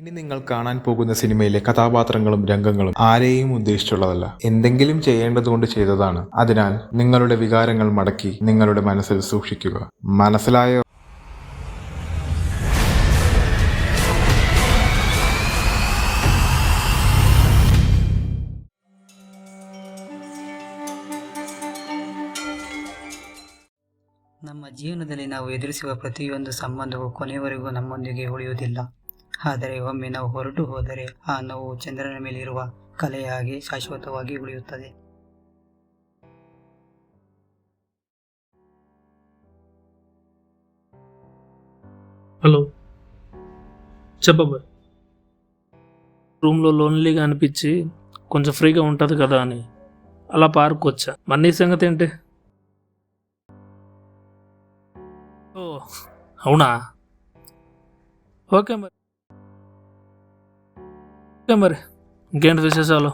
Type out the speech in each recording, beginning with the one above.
ഇനി നിങ്ങൾ കാണാൻ പോകുന്ന സിനിമയിലെ കഥാപാത്രങ്ങളും രംഗങ്ങളും ആരെയും ഉദ്ദേശിച്ചുള്ളതല്ല, എന്തെങ്കിലും ചെയ്യേണ്ടതുകൊണ്ട് ചെയ്തതാണ്. അതിനാൽ നിങ്ങളുടെ വികാരങ്ങൾ മടക്കി നിങ്ങളുടെ മനസ്സിൽ സൂക്ഷിക്കുക. മനസ്സിലായോ? ನಮ್ಮ ಜೀವನದಲ್ಲಿ ನಾವು ಎದುರಿಸುವ ಪ್ರತಿಯೊಂದು ಸಂಬಂಧವು ಕೊನೆಯವರೆಗೂ ನಮ್ಮೊಂದಿಗೆ ಉಳಿಯುವುದಿಲ್ಲ. ಆದರೆ ಒಮ್ಮೆ ನಾವು ಹೊರಟು ಹೋದರೆ ಆ ನೋವು ಚಂದ್ರನ ಮೇಲಿರುವ ಕಲೆಯ ಹಾಗೆ ಶಾಶ್ವತವಾಗಿ ಉಳಿಯುತ್ತದೆ. హలో చెప్పబాయ్. రూమ్లో లోన్లీగా అనిపించి కొంచెం ఫ్రీగా ఉంటుంది కదా అని అలా పార్క్ వచ్చా. మరి నీ సంగతి ఏంటి? ఓ అవునా, ఓకే మరి ఇంకేంటి విశేషాలు?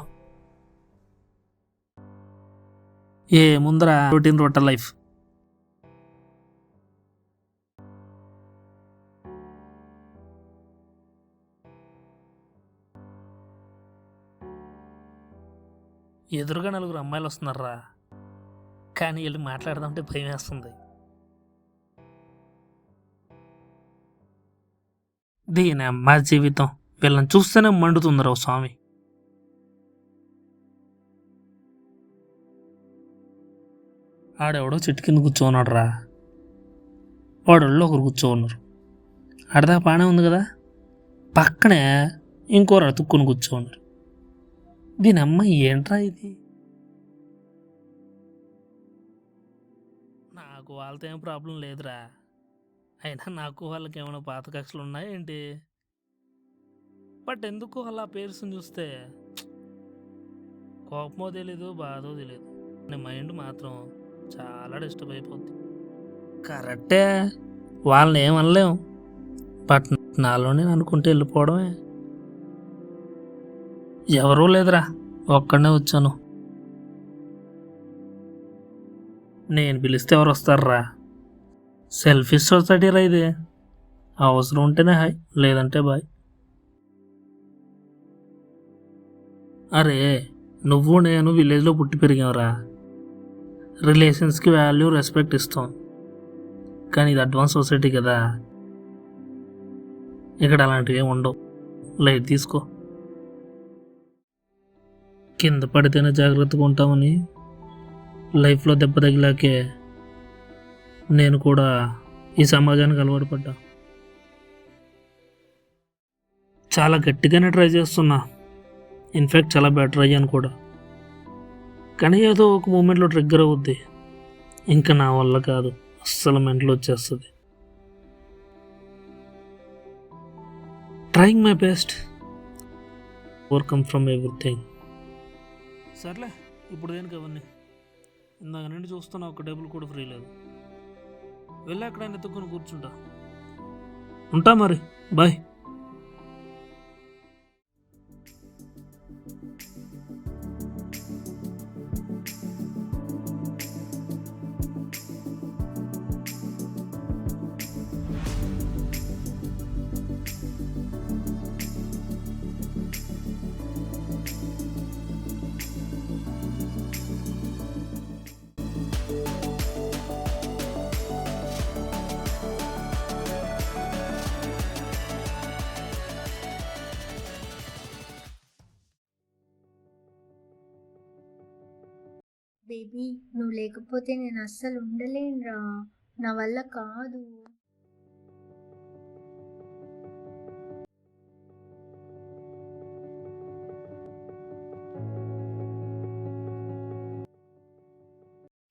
ఏ ముందర రొటీన్ లైఫ్. ఎదురుగా నలుగురు అమ్మాయిలు వస్తున్నారా, కానీ వీళ్ళు మాట్లాడదామంటే భయం వేస్తుంది. దీని అమ్మ జీవితం, వీళ్ళని చూస్తేనే మండుతుందిరా స్వామి. ఆడెవడో చెట్టు కింద కూర్చోన్నాడు రా, వాడోళ్ళు ఒకరు కూర్చోన్నారు. ఆడదాకా బాగానే ఉంది కదా, పక్కనే ఇంకోరు అతుక్కుని కూర్చోన్నారు. దీని అమ్మ ఏంట్రా ఇది? నాకు వాళ్ళతో ఏం ప్రాబ్లం లేదురా, అయినా నాకు వాళ్ళకి ఏమైనా పాత కక్షలు ఉన్నాయా ఏంటి? బట్ ఎందుకు అలా పేరుని చూస్తే కోపమో తెలీదు, బాధో తెలీదు, నా మైండ్ మాత్రం చాలా డిస్టర్బ్ అయిపోద్ది. కరెక్టే, వాళ్ళని ఏమనలేం, బట్ నాలో నేను అనుకుంటే వెళ్ళిపోవడమే. ఎవరూ లేదురా, ఒక్కడనే వచ్చాను. నేను పిలిస్తే ఎవరు వస్తారా? సెల్ఫిష్ సొసైటీ రా ఇది. అవసరం ఉంటేనే హాయ్, లేదంటే బాయ్. అరే నువ్వు నేను విలేజ్లో పుట్టి పెరిగావురా, రిలేషన్స్కి వాల్యూ రెస్పెక్ట్ ఇస్తాం. కానీ ఇది అడ్వాన్స్ సొసైటీ కదా, ఇక్కడ అలాంటివి ఏమి ఉండవు. లైట్ తీసుకో. కింద పడితేనే జాగ్రత్తగా ఉంటామని లైఫ్లో దెబ్బ తగిలాకే నేను కూడా ఈ సమాజానికి అలవాటు పడ్డా. చాలా గట్టిగానే ట్రై చేస్తున్నా, ఇన్ఫ్యాక్ట్ చాలా బెటర్ అయ్యాను కూడా. కానీ ఏదో ఒక మూమెంట్లో ట్రిగ్గర్ అవుద్ది, ఇంకా నా వల్ల కాదు, అస్సలు మెంటల్ వచ్చేస్తుంది. Trying my best, overcome from everything. సర్లే, ఇప్పుడు దేనికి అవన్నీ? ఇందాక నుండి చూస్తున్నా, ఒక టేబుల్ కూడా ఫ్రీ లేదు. వెళ్ళి ఎక్కడైనా ఎత్తుకొని కూర్చుంటా. ఉంటా మరి, బాయ్. బేబీ, నువ్వు లేకపోతే నేను అస్సలు ఉండలేనురా, నా వల్ల కాదు.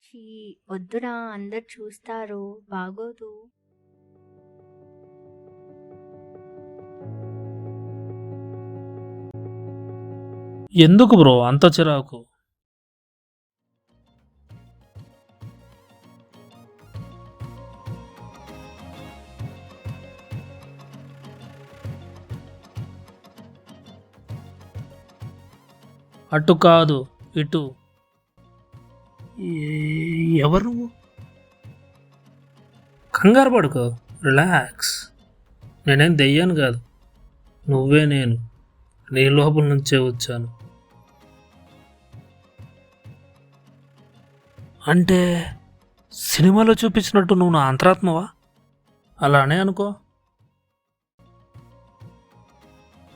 ఛీ, వద్దురా, అందరు చూస్తారు, బాగోదు. ఎందుకు బ్రో అంత చిరాకు? అటు కాదు, ఇటు. ఎవరు నువ్వు? కంగారు పడుకో, రిలాక్స్. నేనేం దెయ్యాను కాదు, నువ్వే నేను, నీ లోపల నుంచే వచ్చాను. అంటే సినిమాలో చూపించినట్టు నువ్వు నా అంతరాత్మవా? అలానే అనుకో.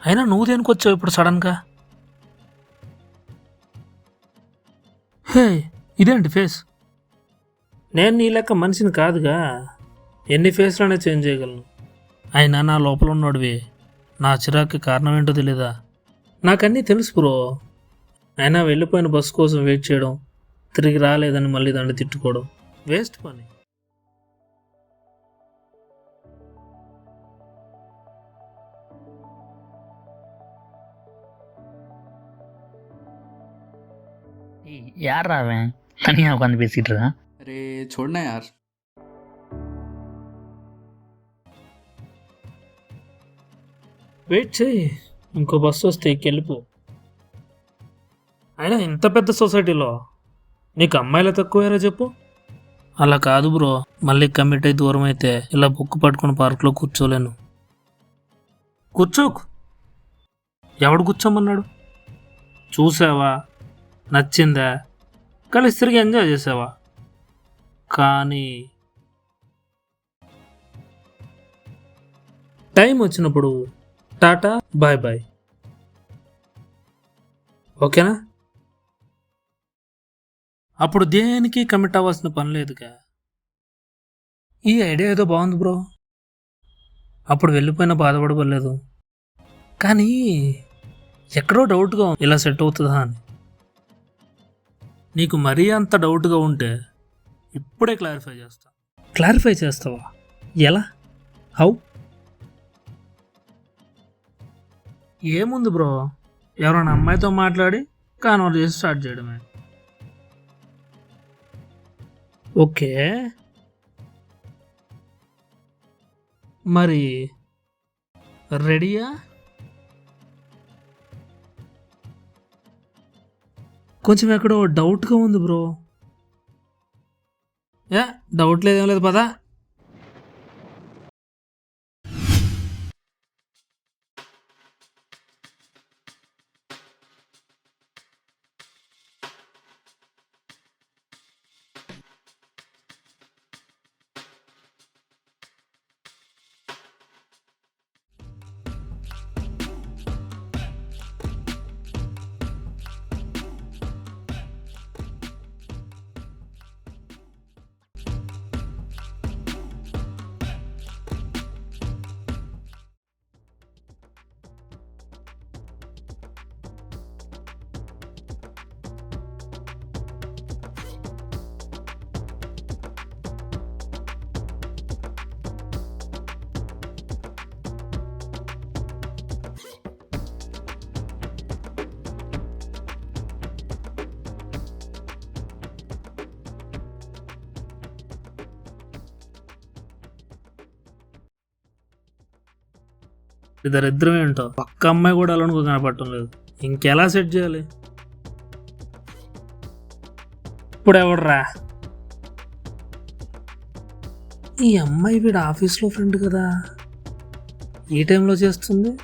అయినా నువ్వు దేనికి వచ్చావు ఇప్పుడు సడన్గా? హే, ఇదేంటి ఫేస్? నేను నీ లెక్క మనిషిని కాదుగా, ఎన్ని ఫేస్లోనే చేంజ్ చేయగలను. అయినా నా లోపల ఉన్నోడివి, నా చిరాకు కారణం ఏంటో తెలీదా? నాకన్నీ తెలుసు బ్రో. అయినా వెళ్ళిపోయిన బస్సు కోసం వెయిట్ చేయడం, తిరిగి రాలేదని మళ్ళీ దాన్ని తిట్టుకోవడం వేస్ట్ పని. यार रहा है तनिया उकांद பேசிட்டு இருக்கான். अरे छोड़ना यार। వెయిట్ చేయి, ఇంకో బస్సు వస్తే ఎక్కెళ్ళిపో. అయినా ఇంత పెద్ద సొసైటీలో నీకు అమ్మాయిలు తక్కువేరా చెప్పు? అలా కాదు బ్రో, మళ్ళీ కమిట్ అయి దూరం అయితే ఇలా బుక్ పట్టుకుని పార్క్లో కూర్చోలేను. కూర్చోకు. ఎవడు కూర్చోమన్నాడు? చూసావా, నచ్చిందా, కలిసి తిరిగి ఎంజాయ్ చేసావా? కానీ టైం వచ్చినప్పుడు టాటా బాయ్ బాయ్. ఓకేనా? అప్పుడు దేనికి కమిట్ అవ్వాల్సిన పని లేదుగా. ఈ ఐడియా ఏదో బాగుంది బ్రో. అప్పుడు వెళ్ళిపోయినా బాధపడలేదు, కానీ ఎక్కడో డౌట్గా ఇలా సెట్ అవుతుందా అని. నీకు మరీ అంత డౌట్గా ఉంటే ఇప్పుడే క్లారిఫై చేస్తా. క్లారిఫై చేస్తావా? ఎలా? హౌ? ఏముంది బ్రో, ఎవరైనా అమ్మాయితో మాట్లాడి కాన్వర్జేషన్ స్టార్ట్ చేయడమే. ఓకే, మరి రెడీయా? కొంచెం ఎక్కడో డౌట్గా ఉంది బ్రో. డౌట్ లేదేం లేదు పదా. ఇద్దరిద్దరం ఏంటో, పక్క అమ్మాయి కూడా అలా కనపడటం లేదు. ఇంకెలా సెట్ చేయాలి? ఇప్పుడు ఎవడరా? ఈ అమ్మాయి వీడు ఆఫీస్లో ఫ్రెండ్ కదా, ఈ టైంలో చేస్తుంది.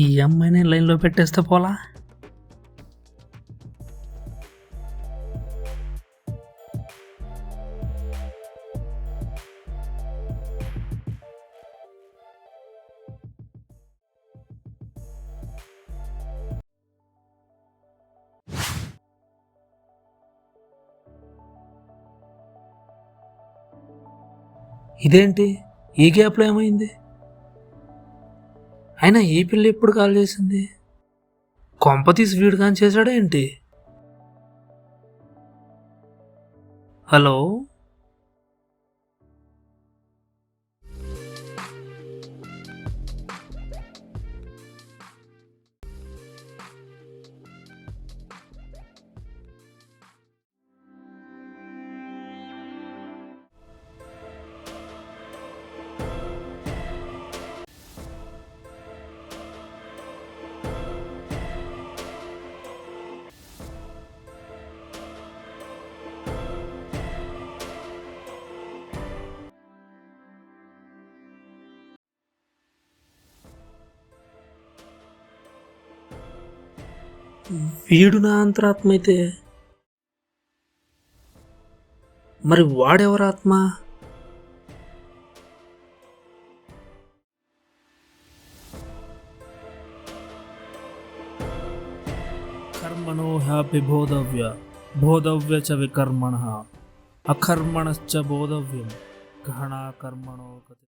ఈ అమ్మాయిని లైన్లో పెట్టేస్తే పోలా? ఇదేంటి ఈ గ్యాప్లో ఏమైంది? అయినా ఈ పిల్ల ఎప్పుడు కాల్ చేసింది? కొంప తీసి వీడు కానీ చేశాడా ఏంటి? హలో, వీడు నా అంతరాత్మ అయితే మరి వాడెవరు ఆత్మ? కర్మణో హ్యాపి బోధవ్య చ వికర్మణ అకర్మణశ్చ బోధవ్యం గహనా కర్మణో గతి.